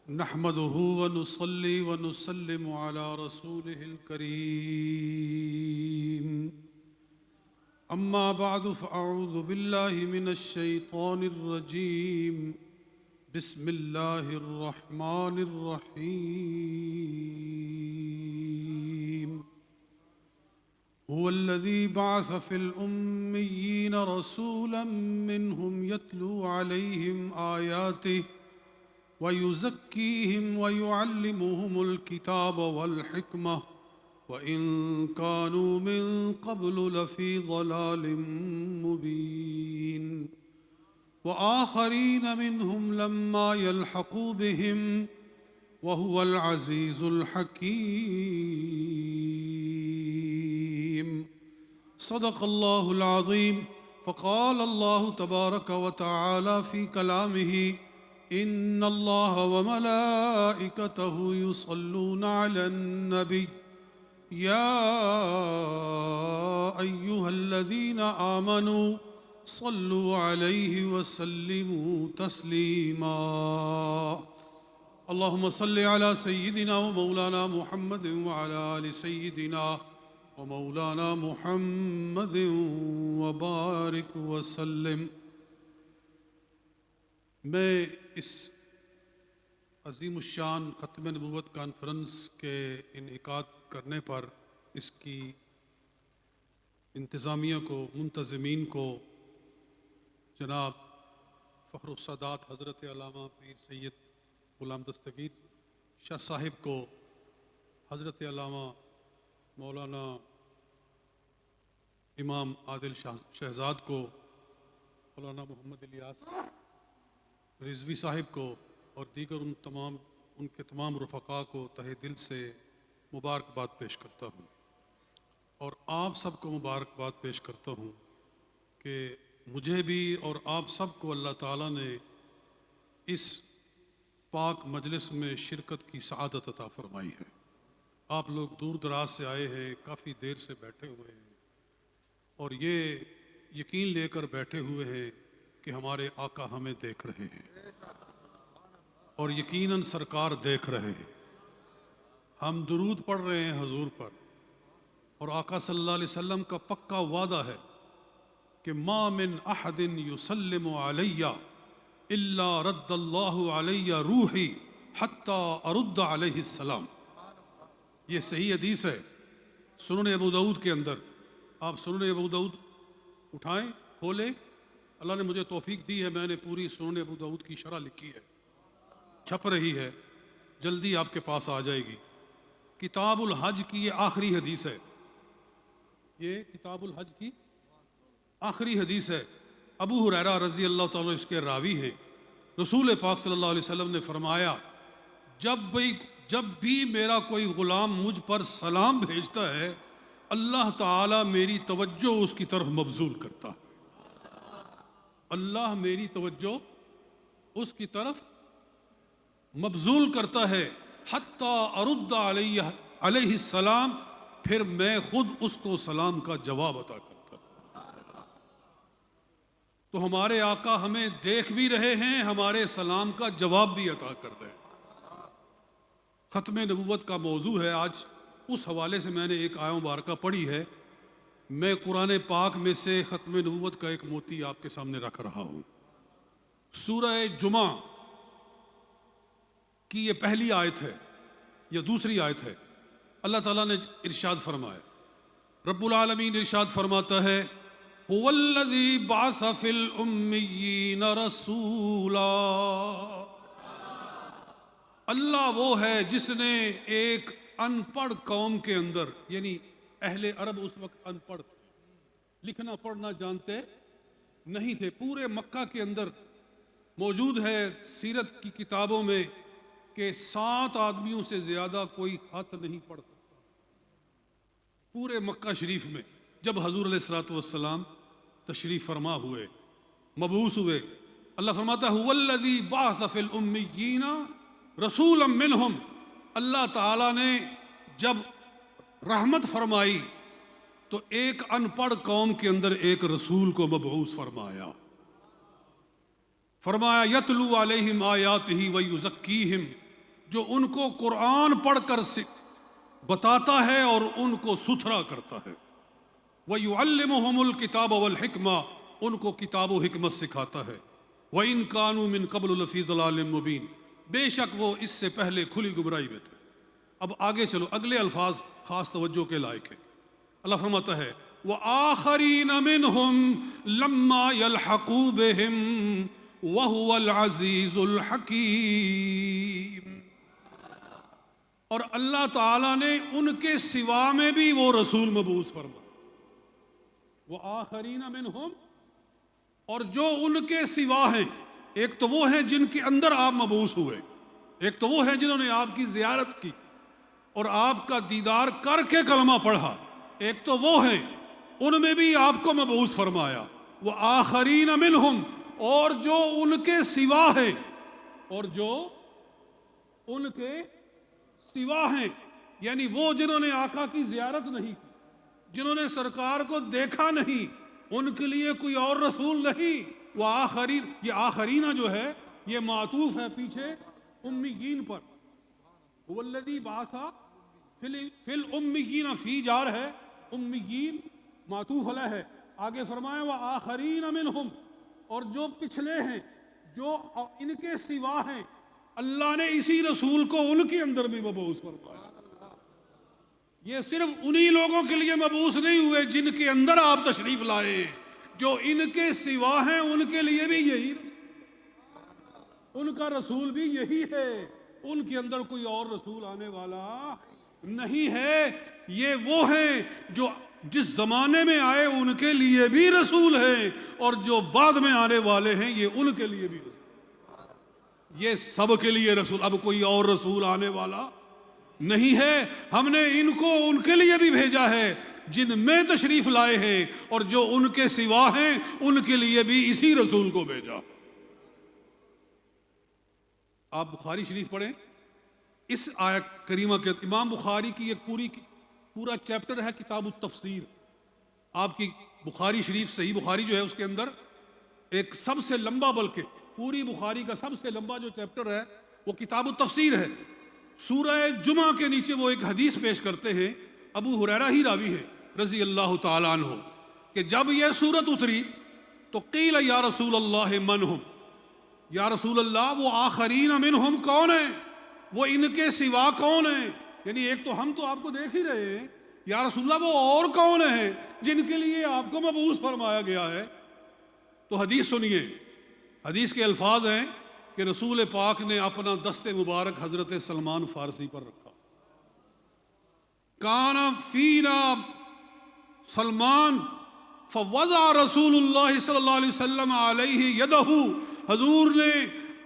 نحمده ونصلي ونسلم على رسوله الكريم أما بعد فأعوذ بالله من الشيطان الرجيم بسم الله الرحمن الرحيم هو الذي بعث في الأميين رسولا منهم يتلو عليهم آياته ويزكيهم ويعلمهم الكتاب والحكمة وإن كانوا من قبل لفي ضلال مبين وآخرين منهم لما يلحقوا بهم وهو العزيز الحكيم صدق الله العظيم. فقال الله تبارك وتعالى في كلامه إن الله وملائكته يصلون على النبي يا أيها الذين آمنوا صلوا عليه وسلموا تسليما. اللهم صل على سيدنا ومولانا محمد وعلى آل سيدنا ومولانا محمد وبارك وسلم. میں اس عظیم الشان ختم نبوت کانفرنس کے انعقاد کرنے پر اس کی انتظامیہ کو، منتظمین کو، جناب فخر السادات حضرت علامہ پیر سید غلام دستگیر شاہ صاحب کو، حضرت علامہ مولانا امام عادل شہزاد کو، مولانا محمد الیاس رضوی صاحب کو اور دیگر ان کے تمام رفقاء کو تہہ دل سے مبارکباد پیش کرتا ہوں، اور آپ سب کو مبارکباد پیش کرتا ہوں کہ مجھے بھی اور آپ سب کو اللہ تعالیٰ نے اس پاک مجلس میں شرکت کی سعادت عطا فرمائی ہے. آپ لوگ دور دراز سے آئے ہیں، کافی دیر سے بیٹھے ہوئے ہیں، اور یہ یقین لے کر بیٹھے ہوئے ہیں کہ ہمارے آقا ہمیں دیکھ رہے ہیں، اور یقیناً سرکار دیکھ رہے ہیں. ہم درود پڑھ رہے ہیں حضور پر، اور آقا صلی اللہ علیہ وسلم کا پکا وعدہ ہے کہ ما من احد یسلم علی الا رد اللہ علی روحی حتی ارد علیہ السلام. یہ صحیح حدیث ہے سنن ابو داؤد کے اندر. آپ سنن ابو داؤد اٹھائیں، کھولیں. اللہ نے مجھے توفیق دی ہے، میں نے پوری سنن ابو داؤد کی شرح لکھی ہے، چھپ رہی ہے، جلدی آپ کے پاس آ جائے گی. کتاب الحج کی یہ آخری حدیث ہے، یہ کتاب الحج کی آخری حدیث ہے. ابو ہریرہ رضی اللہ تعالیٰ اس کے راوی ہیں. رسول پاک صلی اللہ علیہ وسلم نے فرمایا جب بھی میرا کوئی غلام مجھ پر سلام بھیجتا ہے، اللہ تعالیٰ میری توجہ اس کی طرف مبذول کرتا ہے. اللہ میری توجہ اس کی طرف مبذول کرتا ہے حتی ارد علیہ السلام، پھر میں خود اس کو سلام کا جواب عطا کرتا ہوں. تو ہمارے آقا ہمیں دیکھ بھی رہے ہیں، ہمارے سلام کا جواب بھی عطا کر رہے ہیں. ختم نبوت کا موضوع ہے آج. اس حوالے سے میں نے ایک آیہ مبارکہ پڑھی ہے. میں قرآن پاک میں سے ختم نبوت کا ایک موتی آپ کے سامنے رکھ رہا ہوں. سورہ جمعہ کی یہ پہلی آیت ہے یا دوسری آیت ہے. اللہ تعالیٰ نے ارشاد فرمایا، رب العالمین ارشاد فرماتا ہے هو الذی بعث فی الامیین رسولا. اللہ وہ ہے جس نے ایک ان پڑھ قوم کے اندر، یعنی اہل عرب اس وقت ان پڑھ تھے، لکھنا پڑھنا جانتے نہیں تھے. پورے مکہ کے اندر موجود ہے سیرت کی کتابوں میں کہ 7 آدمیوں سے زیادہ کوئی خط نہیں پڑھ سکتا پورے مکہ شریف میں. جب حضور علیہ السلام تشریف فرما ہوئے، مبعوث ہوئے، اللہ فرماتا ہے هو الذی بعث فی الامیین رسولا منہم. اللہ تعالیٰ نے جب رحمت فرمائی تو ایک ان پڑھ قوم کے اندر ایک رسول کو مبعوث فرمایا یتلو علیہم آیاتہ ویزکیہم جو ان کو قرآن پڑھ کر بتاتا ہے اور ان کو ستھرا کرتا ہے۔ وَيُعَلِّمُهُمُ الْكِتَابَ وَالْحِكْمَةَ، ان کو کتاب و حکمت سکھاتا ہے۔ وَإِن كَانُوا مِن قَبْلُ لَفِي ضَلَالٍ مُبِينٍ، بے شک وہ اس سے پہلے کھلی گمراہی میں تھے۔ اب آگے چلو، اگلے الفاظ خاص توجہ کے لائق ہیں۔ اللہ فرماتا ہے وَآخَرِينَ مِنْهُمْ لَمَّا يَلْحَقُوا بِهِمْ وَهُوَ الْعَزِيزُ الْحَكِيمُ، اور اللہ تعالیٰ نے ان کے سوا میں بھی وہ رسول مبعوث فرمایا۔ وَآخَرِينَ مِنْهُمْ، اور جو ان کے سوا ہیں، ایک تو وہ ہیں جن کے اندر آپ مبعوث ہوئے، ایک تو وہ ہیں جنہوں نے آپ کی زیارت کی اور آپ کا دیدار کر کے کلمہ پڑھا، ایک تو وہ ہیں ان میں بھی آپ کو مبعوث فرمایا۔ وَآخَرِينَ مِنْهُمْ، اور جو ان کے سوا ہیں، اور جو ان کے سوا ہیں، یعنی وہ جنہوں نے آقا کی زیارت نہیں کی، جنہوں نے سرکار کو دیکھا نہیں، ان کے لیے کوئی اور رسول نہیں۔ وہ آخرین، یہ آخرینہ جو ہے یہ معطوف ہے پیچھے امیین پر۔ والذی بعث فی الامیین، فی جار ہے، امیین معطوف علیہ ہے۔ آگے فرمایا وآخرین منہم، اور جو پچھلے ہیں، جو ان کے سوا ہیں، اللہ نے اسی رسول کو ان کے اندر بھی مبعوث فرمایا۔ یہ صرف انہی لوگوں کے لیے مبعوث نہیں ہوئے جن کے اندر آپ تشریف لائے، جو ان کے سوا ہیں ان کے لیے بھی یہی، ان کا رسول بھی یہی ہے، ان کے اندر کوئی اور رسول آنے والا نہیں ہے۔ یہ وہ ہیں جو جس زمانے میں آئے ان کے لیے بھی رسول ہیں، اور جو بعد میں آنے والے ہیں یہ ان کے لیے بھی رسول، یہ سب کے لیے رسول، اب کوئی اور رسول آنے والا نہیں ہے۔ ہم نے ان کو ان کے لیے بھی بھیجا ہے جن میں تشریف لائے ہیں، اور جو ان کے سوا ہیں ان کے لیے بھی اسی رسول کو بھیجا۔ آپ بخاری شریف پڑھیں، اس آیت کریمہ کے امام بخاری کی ایک پورا چیپٹر ہے کتاب التفسیر۔ آپ کی بخاری شریف، صحیح بخاری جو ہے اس کے اندر ایک سب سے لمبا، بلکہ پوری بخاری کا سب سے لمبا جو چیپٹر ہے وہ کتاب التفسیر ہے۔ سورہ جمعہ کے نیچے وہ ایک حدیث پیش کرتے ہیں، ابو ہریرہ ہی راوی ہے رضی اللہ تعالیٰ عنہ، کہ جب یہ سورت اتری تو قیل یا رسول اللہ من ہم، یا رسول اللہ وہ آخرین منہم کون ہیں، وہ ان کے سوا کون ہیں، یعنی ایک تو ہم تو آپ کو دیکھ ہی رہے ہیں، یا رسول اللہ وہ اور کون ہیں جن کے لیے آپ کو مبعوث فرمایا گیا ہے۔ تو حدیث سنیے، حدیث کے الفاظ ہیں کہ رسول پاک نے اپنا دست مبارک حضرت سلمان فارسی پر رکھا۔ کان فینا سلمان فوضع رسول اللہ صلی اللہ علیہ وسلم علیہ یدہ، حضور نے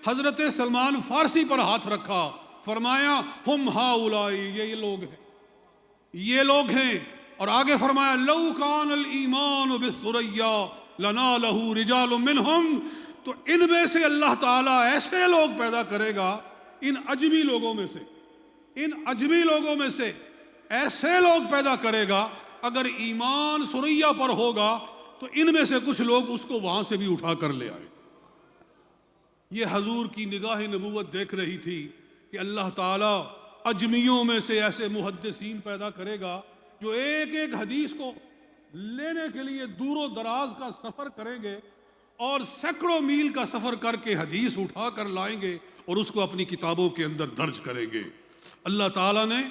حضرت سلمان فارسی پر ہاتھ رکھا، فرمایا ہم ہاؤلائی، یہ لوگ ہیں، یہ لوگ ہیں، اور آگے فرمایا لو کان الایمان بالثریا لنالہ رجال منہم، تو ان میں سے اللہ تعالیٰ ایسے لوگ پیدا کرے گا، ان عجمی لوگوں میں سے، ان عجمی لوگوں میں سے ایسے لوگ پیدا کرے گا، اگر ایمان سریا پر ہوگا تو ان میں سے کچھ لوگ اس کو وہاں سے بھی اٹھا کر لے آئے۔ یہ حضور کی نگاہ نبوت دیکھ رہی تھی کہ اللہ تعالیٰ عجمیوں میں سے ایسے محدثین پیدا کرے گا جو ایک ایک حدیث کو لینے کے لیے دور و دراز کا سفر کریں گے، اور سینکڑوں میل کا سفر کر کے حدیث اٹھا کر لائیں گے اور اس کو اپنی کتابوں کے اندر درج کریں گے۔ اللہ تعالیٰ نے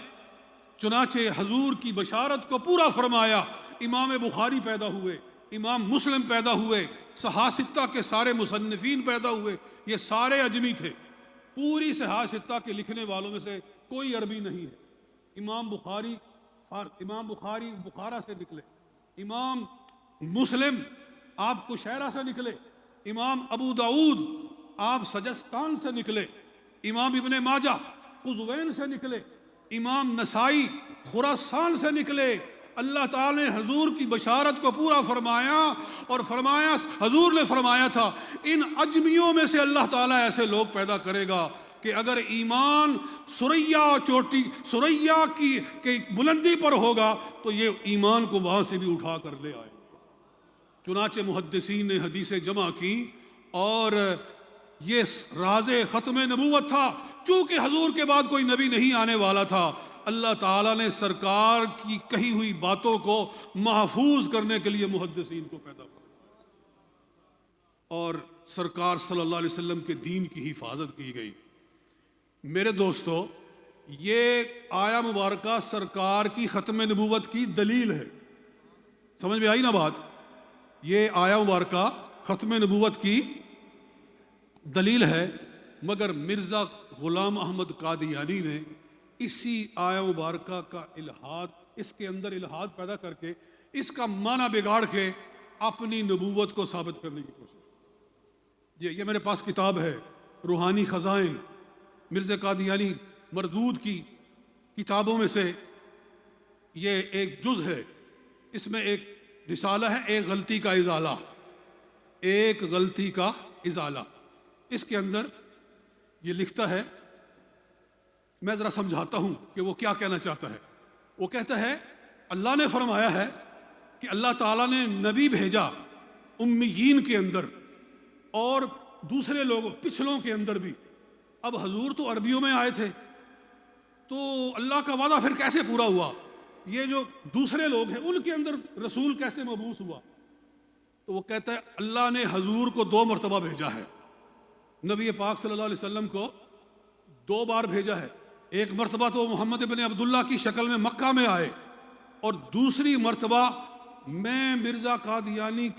چنانچہ حضور کی بشارت کو پورا فرمایا۔ امام بخاری پیدا ہوئے، امام مسلم پیدا ہوئے، صحاح ستہ کے سارے مصنفین پیدا ہوئے، یہ سارے عجمی تھے۔ پوری صحاح ستہ کے لکھنے والوں میں سے کوئی عربی نہیں ہے۔ امام بخاری بخارا سے نکلے، امام مسلم آپ کشیرہ سے نکلے، امام ابو داؤد آپ سجستان سے نکلے، امام ابن ماجہ قزوین سے نکلے، امام نسائی خراسان سے نکلے۔ اللہ تعالی نے حضور کی بشارت کو پورا فرمایا، اور فرمایا، حضور نے فرمایا تھا ان عجمیوں میں سے اللہ تعالیٰ ایسے لوگ پیدا کرے گا کہ اگر ایمان سریا کی بلندی پر ہوگا تو یہ ایمان کو وہاں سے بھی اٹھا کر لے آئے۔ چنانچہ محدثین نے حدیثیں جمع کی، اور یہ راز ختم نبوت تھا چونکہ حضور کے بعد کوئی نبی نہیں آنے والا تھا، اللہ تعالیٰ نے سرکار کی کہی ہوئی باتوں کو محفوظ کرنے کے لیے محدثین کو پیدا کیا اور سرکار صلی اللہ علیہ وسلم کے دین کی حفاظت کی گئی۔ میرے دوستو، یہ آیا مبارکہ سرکار کی ختم نبوت کی دلیل ہے۔ سمجھ میں آئی نا بات؟ یہ آیا مبارکہ ختم نبوت کی دلیل ہے، مگر مرزا غلام احمد قادیانی نے اسی آیا مبارکہ کا الہاد، اس کے اندر الہاد پیدا کر کے اس کا معنی بگاڑ کے اپنی نبوت کو ثابت کرنے کی کوشش کی۔ یہ میرے پاس کتاب ہے، روحانی خزائن، مرزا قادیانی مردود کی کتابوں میں سے یہ ایک جز ہے۔ اس میں ایک رسالہ ہے، ایک غلطی کا ازالہ، ایک غلطی کا ازالہ۔ اس کے اندر یہ لکھتا ہے، میں ذرا سمجھاتا ہوں کہ وہ کیا کہنا چاہتا ہے۔ وہ کہتا ہے اللہ نے فرمایا ہے کہ اللہ تعالیٰ نے نبی بھیجا امیین کے اندر اور دوسرے لوگوں پچھلوں کے اندر بھی۔ اب حضور تو عربیوں میں آئے تھے، تو اللہ کا وعدہ پھر کیسے پورا ہوا؟ یہ جو دوسرے لوگ ہیں ان کے اندر رسول کیسے مبعوث ہوا؟ تو وہ کہتا ہے اللہ نے حضور کو 2 مرتبہ بھیجا ہے، نبی پاک صلی اللہ علیہ وسلم کو 2 بار بھیجا ہے۔ ایک مرتبہ تو محمد ابن عبداللہ کی شکل میں مکہ میں آئے، اور دوسری مرتبہ میں مرزا قادیانی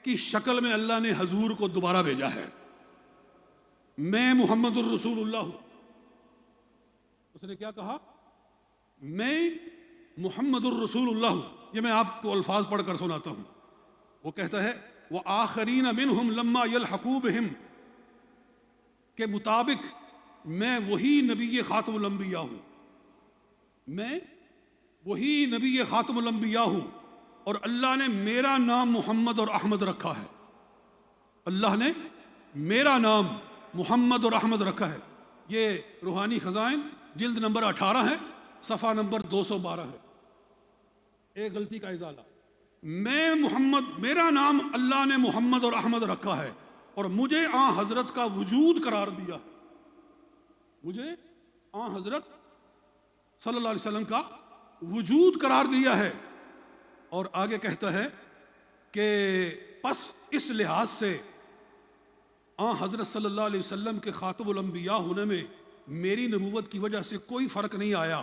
کی شکل میں اللہ نے حضور کو دوبارہ بھیجا ہے۔ میں محمد الرسول اللہ ہوں۔ اس نے کیا کہا؟ میں محمد الرسول اللہ ہوں۔ یہ میں آپ کو الفاظ پڑھ کر سناتا ہوں۔ وہ کہتا ہے وَآخَرِينَ مِنْهُمْ لَمَّا يَلْحَقُوا بِهِمْ کے مطابق میں وہی نبی خاتم الانبیاء ہوں، میں وہی نبی خاتم الانبیاء ہوں، اور اللہ نے میرا نام محمد اور احمد رکھا ہے۔ اللہ نے میرا نام محمد اور احمد رکھا ہے۔ یہ روحانی خزائن جلد نمبر 18 ہے، صفحہ نمبر 212 ہے۔ ایک غلطی کا ازالہ، میں محمد، میرا نام اللہ نے محمد اور احمد رکھا ہے، اور مجھے آن حضرت کا وجود قرار دیا، مجھے آن حضرت صلی اللہ علیہ وسلم کا وجود قرار دیا ہے۔ اور آگے کہتا ہے کہ پس اس لحاظ سے آن حضرت صلی اللہ علیہ وسلم کے خاتم الانبیاء ہونے میں میری نبوت کی وجہ سے کوئی فرق نہیں آیا،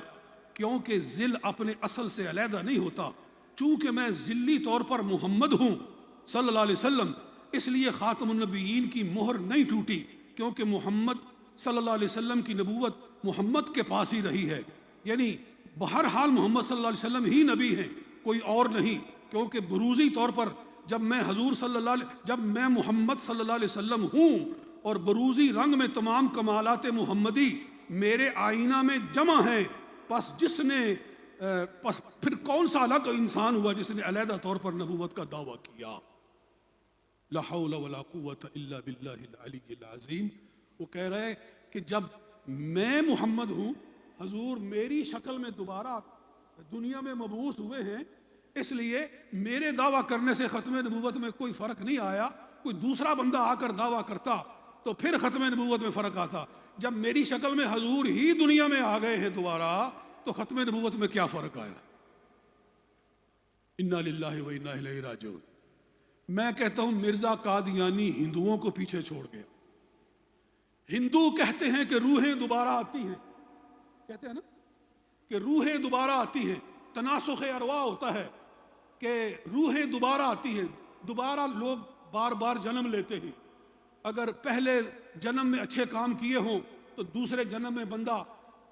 کیونکہ ذل اپنے اصل سے علیحدہ نہیں ہوتا۔ چونکہ میں ذلی طور پر محمد ہوں صلی اللہ علیہ وسلم، اس لیے خاتم النبیین کی مہر نہیں ٹوٹی، کیونکہ محمد صلی اللہ علیہ وسلم کی نبوت محمد کے پاس ہی رہی ہے۔ یعنی بہرحال محمد صلی اللہ علیہ وسلم ہی نبی ہیں، کوئی اور نہیں، کیونکہ بروزی طور پر جب میں محمد صلی اللہ علیہ وسلم ہوں اور بروزی رنگ میں تمام کمالات محمدی میرے آئینہ میں جمع ہیں، پس پھر کون سا الگ انسان ہوا جس نے علیحدہ طور پر نبوت کا دعویٰ کیا؟ لا حول ولا قوت الا باللہ العلی العظیم۔ وہ کہہ رہے کہ جب میں محمد ہوں، حضور میری شکل میں دوبارہ دنیا میں مبعوث ہوئے ہیں، اس لیے میرے دعویٰ کرنے سے ختم نبوت میں کوئی فرق نہیں آیا۔ کوئی دوسرا بندہ آ کر دعویٰ کرتا تو پھر ختم نبوت میں فرق آتا۔ جب میری شکل میں حضور ہی دنیا میں آ گئے ہیں دوبارہ، تو ختم نبوت میں کیا فرق آیا؟ انا للہ و انا الیہ راجعون۔ میں کہتا ہوں مرزا قادیانی ہندوؤں کو پیچھے چھوڑ گیا۔ ہندو کہتے ہیں کہ روحیں دوبارہ آتی ہیں، کہتے ہیں نا کہ روحیں دوبارہ آتی ہیں، تناسخ ارواح ہوتا ہے کہ روحیں دوبارہ آتی ہیں، دوبارہ لوگ بار بار جنم لیتے ہیں۔ اگر پہلے جنم میں اچھے کام کیے ہوں تو دوسرے جنم میں بندہ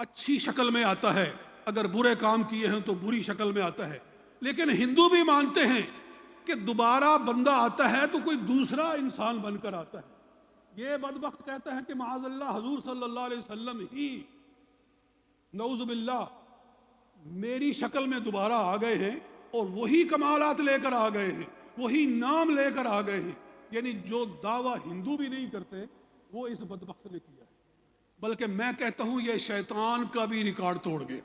اچھی شکل میں آتا ہے، اگر برے کام کیے ہیں تو بری شکل میں آتا ہے۔ لیکن ہندو بھی مانتے ہیں کہ دوبارہ بندہ آتا ہے تو کوئی دوسرا انسان بن کر آتا ہے۔ یہ بدبخت کہتا ہے کہ معاذ اللہ حضور صلی اللہ علیہ وسلم ہی نعوذ باللہ میری شکل میں دوبارہ آ گئے ہیں اور وہی کمالات لے کر آ گئے ہیں، وہی نام لے کر آ گئے ہیں۔ یعنی جو دعویٰ ہندو بھی نہیں کرتے وہ اس بدبخت نے کیا ہے، بلکہ میں کہتا ہوں یہ شیطان کا بھی ریکارڈ توڑ گئے۔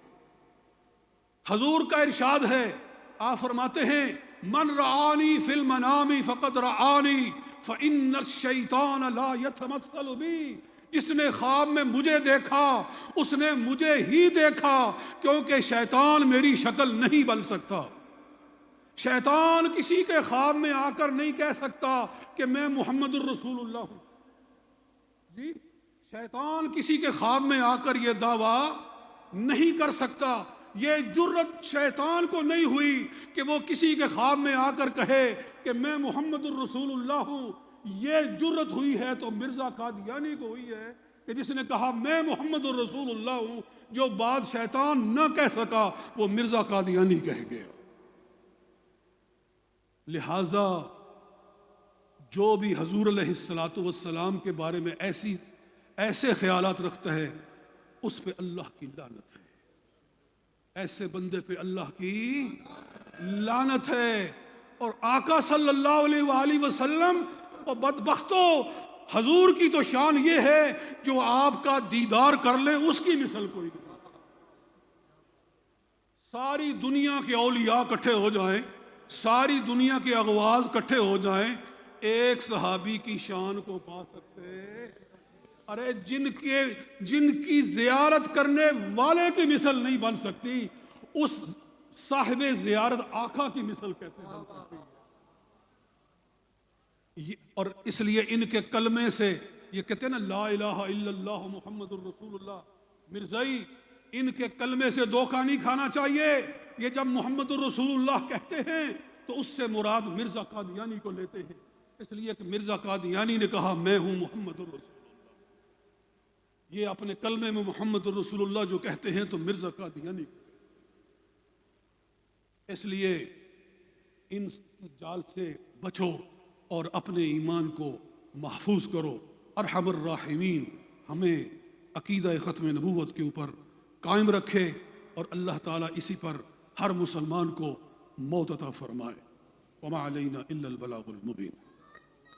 حضور کا ارشاد ہے، آپ فرماتے ہیں من رعانی فی المنام فقد رعانی فإن الشیطان لا یتمثل بی، جس نے خواب میں مجھے دیکھا اس نے مجھے ہی دیکھا، کیونکہ شیطان میری شکل نہیں بن سکتا۔ شیطان کسی کے خواب میں آ کر نہیں کہہ سکتا کہ میں محمد الرسول اللہ ہوں۔ جی، شیطان کسی کے خواب میں آ کر یہ دعویٰ نہیں کر سکتا۔ یہ جرت شیطان کو نہیں ہوئی کہ وہ کسی کے خواب میں آ کر کہے کہ میں محمد الرسول اللہ ہوں۔ یہ جرت ہوئی ہے تو مرزا قادیانی کو ہوئی ہے کہ جس نے کہا میں محمد الرسول اللہ ہوں۔ جو بات شیطان نہ کہہ سکا وہ مرزا قادیانی کہہ گیا۔ لہذا جو بھی حضور علیہ الصلوۃ والسلام کے بارے میں ایسے خیالات رکھتا ہے اس پہ اللہ کی لعنت ہے، ایسے بندے پہ اللہ کی لعنت ہے۔ اور آقا صلی اللہ علیہ وآلہ وسلم اور بدبختو، حضور کی تو شان یہ ہے جو آپ کا دیدار کر لے اس کی مثل کوئی نہیں۔ ساری دنیا کے اولیاء اکٹھے ہو جائیں، ساری دنیا کے اغواز اکٹھے ہو جائیں، ایک صحابی کی شان کو پا سکتے؟ ارے جن کی زیارت کرنے والے کی مثل نہیں بن سکتی، اس صاحب زیارت آقا کی مثل کیسے بن سکتی؟ اور اس لیے ان کے کلمے سے یہ کہتے ہیں نا لا الہ الا اللہ محمد الرسول اللہ، مرزائی ان کے کلمے سے دھوکہ نہیں کھانا چاہیے۔ یہ جب محمد الرسول اللہ کہتے ہیں تو اس سے مراد مرزا قادیانی کو لیتے ہیں، اس لیے کہ مرزا قادیانی نے کہا میں ہوں محمد الرسول اللہ۔ یہ اپنے کلمے میں محمد الرسول اللہ جو کہتے ہیں تو مرزا قادیانی کو، اس لیے ان جال سے بچو اور اپنے ایمان کو محفوظ کرو۔ ارحم الراحمین ہمیں عقیدہ ختم نبوت کے اوپر قائم رکھے اور اللہ تعالیٰ اسی پر ہر مسلمان کو موت عطا فرمائے۔ وما علینا الا البلاغ المبین۔